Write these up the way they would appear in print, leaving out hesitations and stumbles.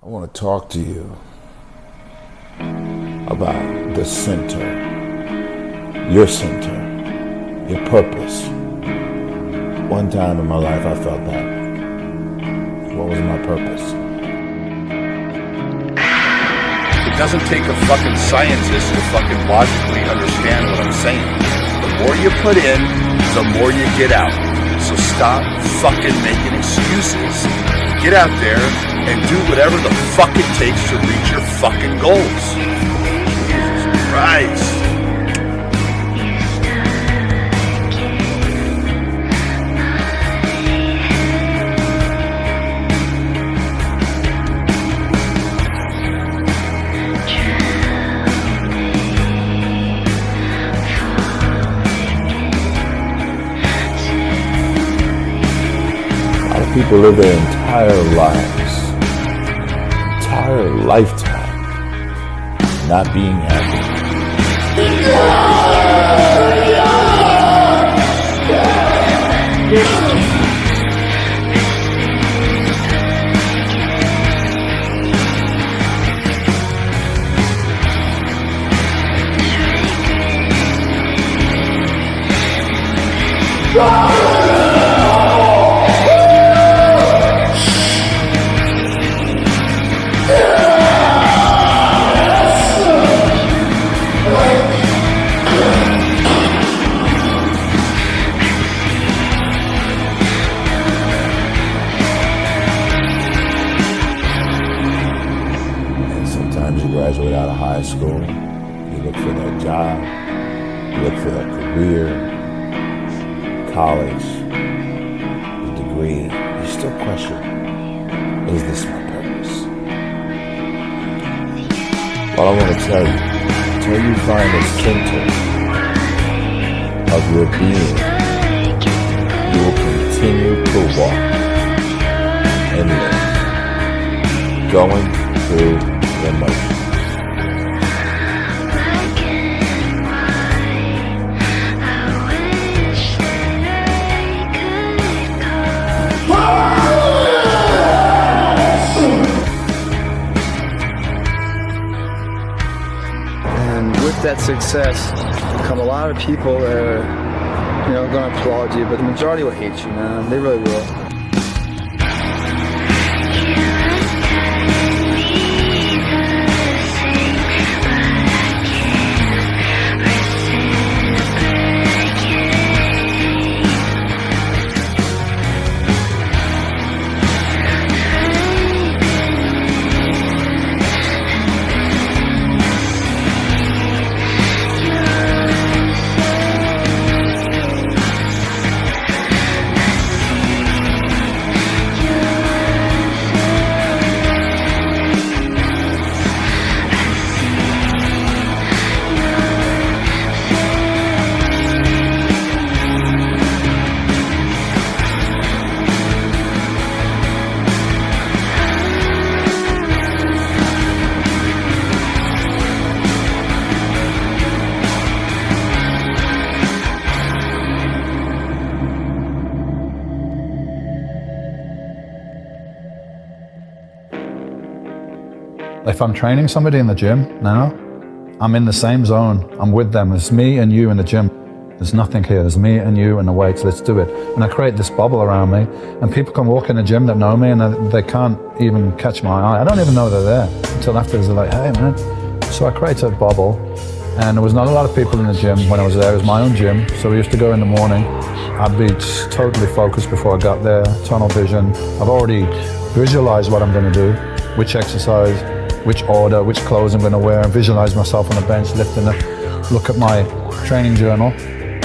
I want to talk to you about the center, your purpose. One time in my life I felt that. What was my purpose? It doesn't take a fucking scientist to fucking logically understand what I'm saying. The more you put in, the more you get out. So stop fucking making excuses. Get out there and do whatever the fuck it takes to reach your fucking goals. Jesus Christ. People live their entire lifetime, not being happy. Sometimes you graduate out of high school, you look for that job, you look for that career, college, the degree, you still question, is this my purpose? Well, I want to tell you, until you find the center of your being, you will continue to walk and live, going through the motions. And with that success come a lot of people that are, going to applaud you, but the majority will hate you, man. They really will. If I'm training somebody in the gym now, I'm in the same zone. I'm with them. It's me and you in the gym. There's nothing here. There's me and you and the weights. Let's do it. And I create this bubble around me, and people can walk in the gym that know me, and they can't even catch my eye. I don't even know they're there until afterwards. They're like, "Hey, man." So I create a bubble, and there was not a lot of people in the gym when I was there. It was my own gym, so we used to go in the morning. I'd be totally focused before I got there. Tunnel vision. I've already visualized what I'm going to do, which exercise, which order, which clothes I'm going to wear, and visualize myself on the bench lifting it. Look at my training journal.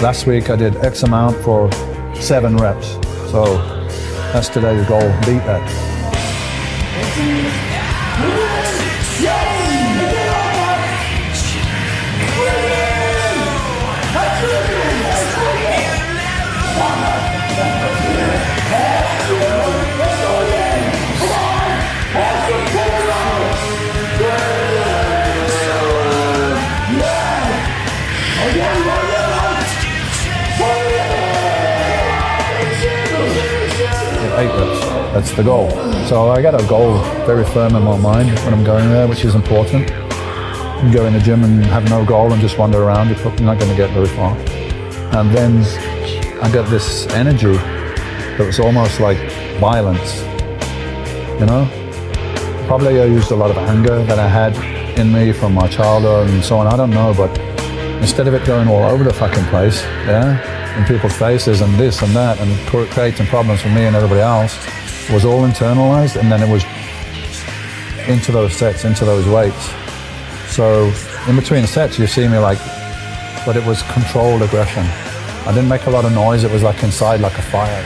Last week I did X amount for 7 reps. So that's today's goal, beat that. Eight reps. That's the goal. So I got a goal very firm in my mind when I'm going there, which is important. You can go in the gym and have no goal and just wander around, you're probably not going to get very far. And then I got this energy that was almost like violence, you know? Probably I used a lot of anger that I had in me from my childhood and so on, I don't know, but instead of it going all over the fucking place, yeah, in people's faces and this and that and creating problems for me and everybody else, it was all internalized, and then it was into those sets, into those weights. So in between sets you see me like, but it was controlled aggression. I didn't make a lot of noise, it was like inside like a fire.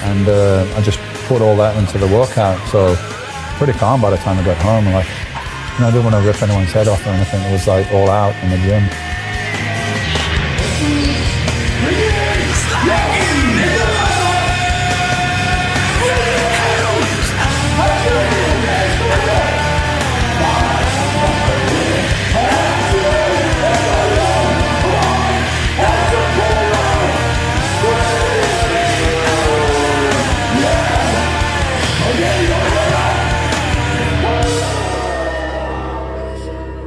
And I just put all that into the workout, so pretty calm by the time I got home. Like, you know, I didn't want to rip anyone's head off or anything, it was like all out in the gym.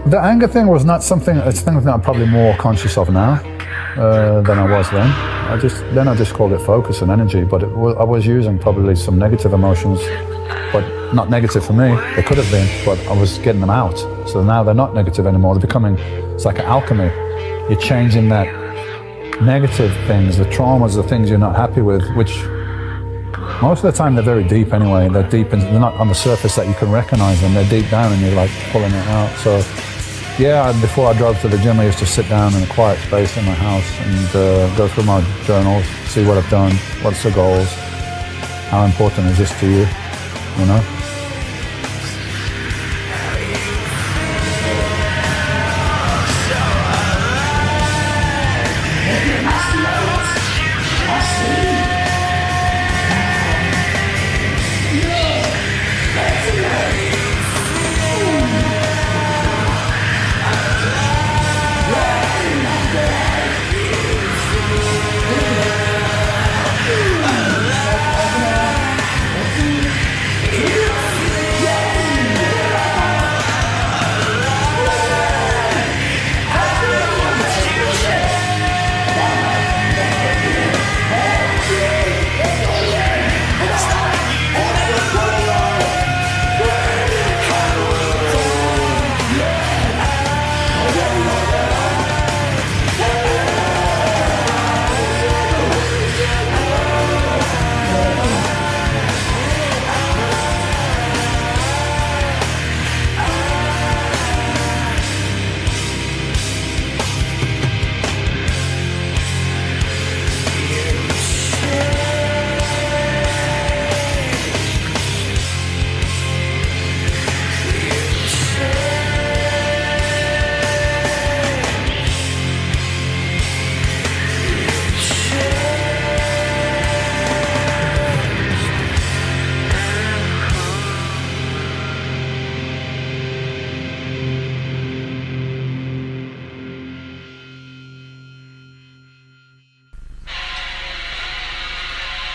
The anger thing was not something, it's things that I'm probably more conscious of now than I was then. I just called it focus and energy, but I was using probably some negative emotions, but not negative for me. They could have been, but I was getting them out. So now they're not negative anymore. They're becoming, it's like an alchemy. You're changing that negative things, the traumas, the things you're not happy with, which most of the time they're very deep anyway. They're deep and they're not on the surface that you can recognize them. They're deep down and you're like pulling it out. So yeah, before I drove to the gym, I used to sit down in a quiet space in my house and go through my journals, see what I've done, what's the goals, how important is this to you, you know?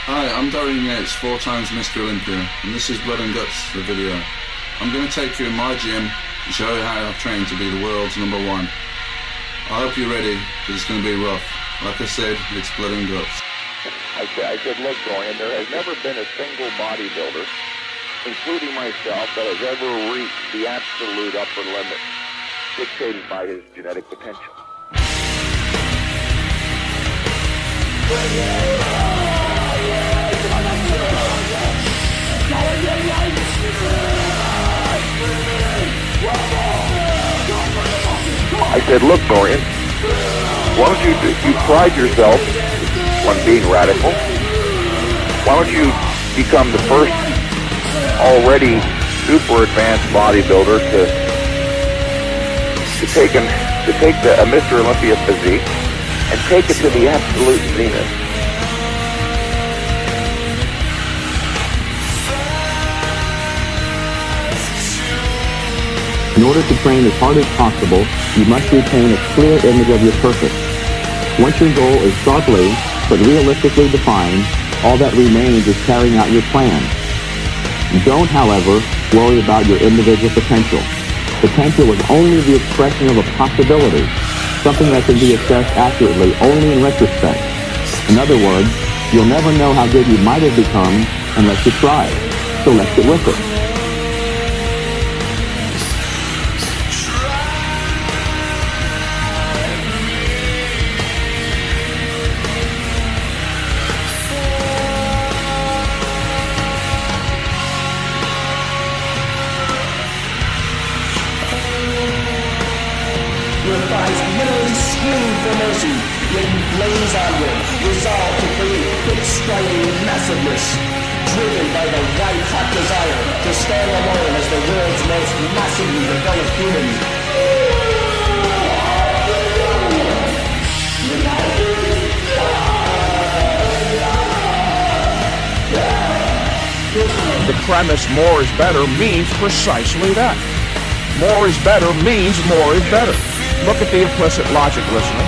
Hi, I'm Dorian Yates, 4 times Mr. Olympia, and this is Blood and Guts, the video. I'm going to take you in my gym and show you how I've trained to be the world's #1. I hope you're ready, because it's going to be rough. Like I said, it's blood and guts. I said, look, Dorian, there has never been a single bodybuilder, including myself, that has ever reached the absolute upper limit dictated by his genetic potential. I said, look, Dorian, why don't you pride yourself on being radical? Why don't you become the first already super advanced bodybuilder to take a Mr. Olympia physique and take it to the absolute zenith? In order to train as hard as possible, you must retain a clear image of your purpose. Once your goal is sharply but realistically defined, All that remains is carrying out your plan. Don't, however, worry about your individual potential. Potential is only the expression of a possibility, something that can be assessed accurately only in retrospect. In other words, you'll never know how good you might have become unless you try. So let's get with it. Your thighs literally scream for mercy, yet you blaze onward, resolved to create quick striding massiveness, driven by the white-hot desire to stand alone as the world's most massively developed human. The premise more is better means precisely that. More is better means more is better. Look at the implicit logic, listener.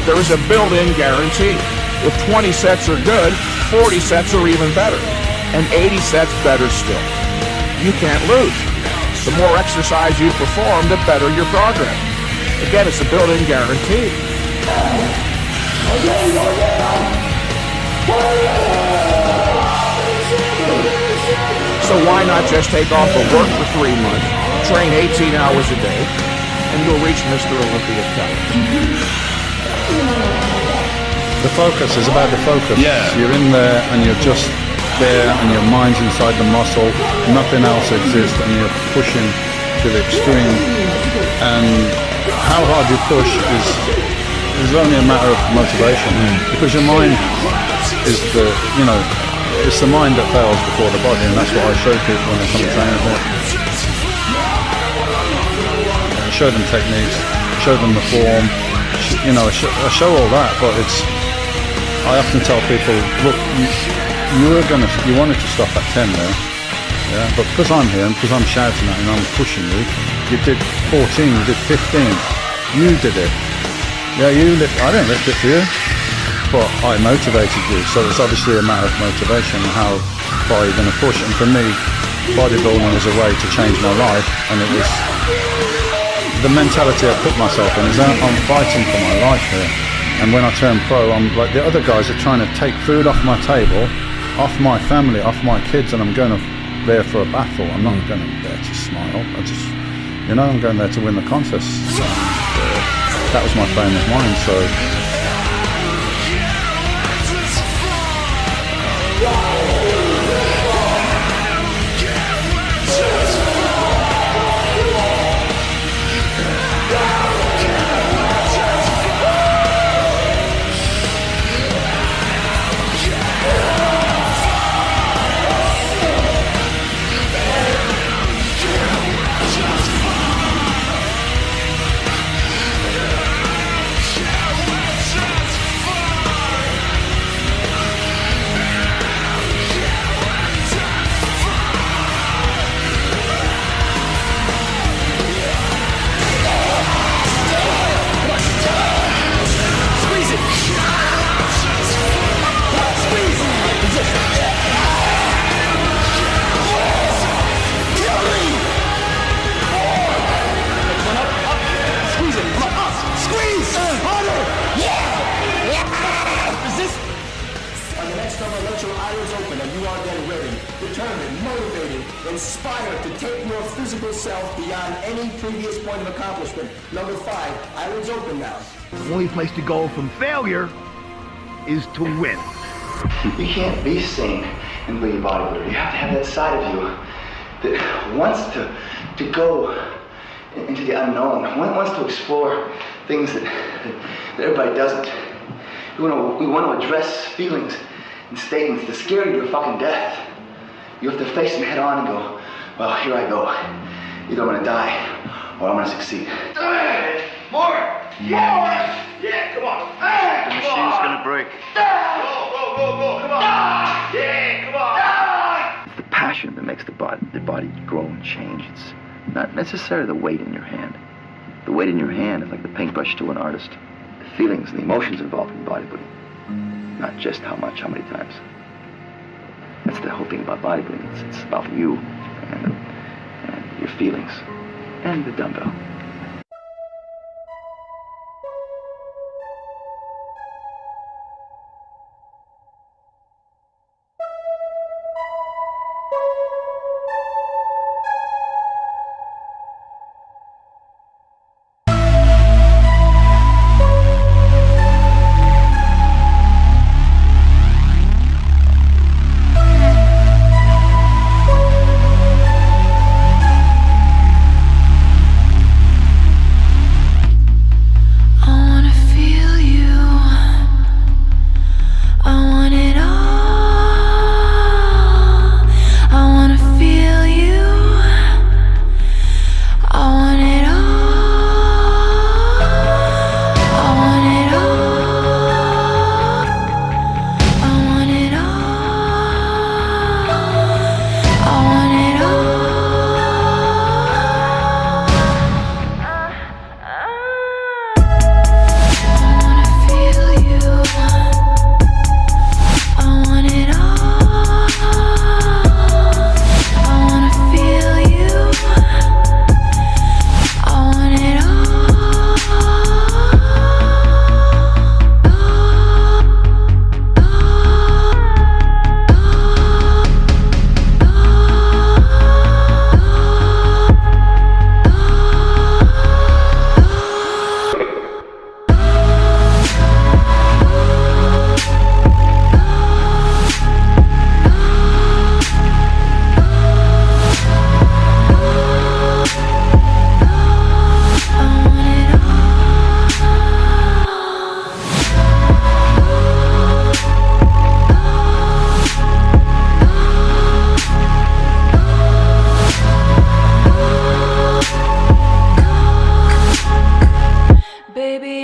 There is a built-in guarantee. If 20 sets are good, 40 sets are even better. And 80 sets better still. You can't lose. The more exercise you perform, the better your progress. Again, it's a built-in guarantee. So why not just take off of work for 3 months, train 18 hours a day, and you'll reach Mr. Olympia caliber. The focus is about the focus. Yeah. You're in there and you're just there and your mind's inside the muscle. Nothing else exists and you're pushing to the extreme. And how hard you push is only a matter of motivation. Because your mind is the, it's the mind that fails before the body, and that's what I show people when they come to train with me. I show them techniques, show them the form, I show all that, but I often tell people, look, you wanted to stop at 10 there, yeah, but because I'm here and because I'm shouting at you and I'm pushing you, you did 14, you did 15, you did it. Yeah, I didn't lift it for you. But I motivated you, so it's obviously a matter of motivation, how far you're going to push. And for me, bodybuilding was a way to change my life, and it was the mentality I put myself in is that I'm fighting for my life here. And when I turn pro, I'm like the other guys are trying to take food off my table, off my family, off my kids, and I'm going there for a battle. I'm not going there to smile. I'm going there to win the contest. That was my frame of mind. So. Inspired to take your physical self beyond any previous point of accomplishment. Number 5, eyelids open now. The only place to go from failure is to win. You can't be sane and be a bodybuilder. You have to have that side of you that wants to go into the unknown, wants to explore things that everybody doesn't. We want to address feelings and statements that scare you to fucking death. You have to face them head on and go, well, here I go. Either I'm gonna die or I'm gonna succeed. More! Yeah, come on! The machine's gonna break. Go! Come on! Yeah, come on! It's the passion that makes the body grow and change. It's not necessarily the weight in your hand. The weight in your hand is like the paintbrush to an artist. The feelings and the emotions involved in bodybuilding. Not just how much, how many times. that's the whole thing about bodybuilding. It's about you and your feelings and the dumbbell.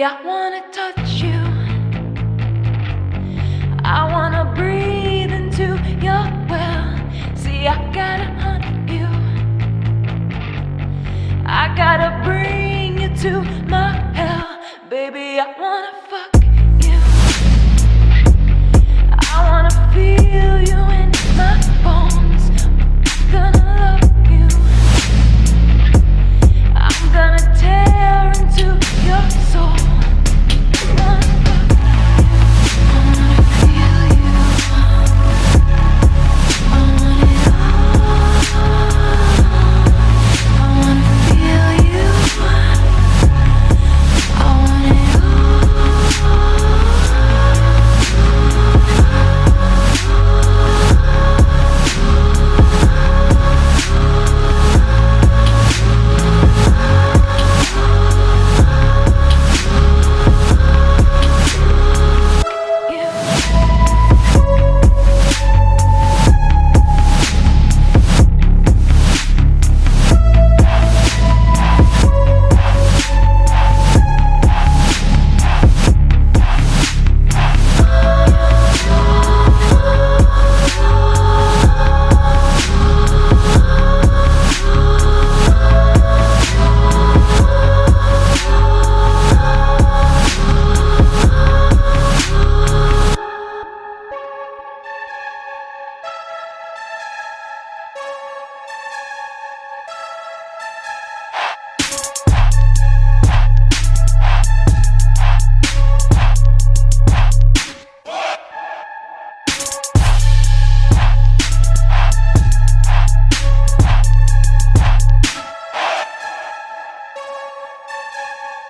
I wanna touch you. I wanna breathe into your well. See, I gotta hunt you. I gotta bring you to my hell. Baby, I wanna fuck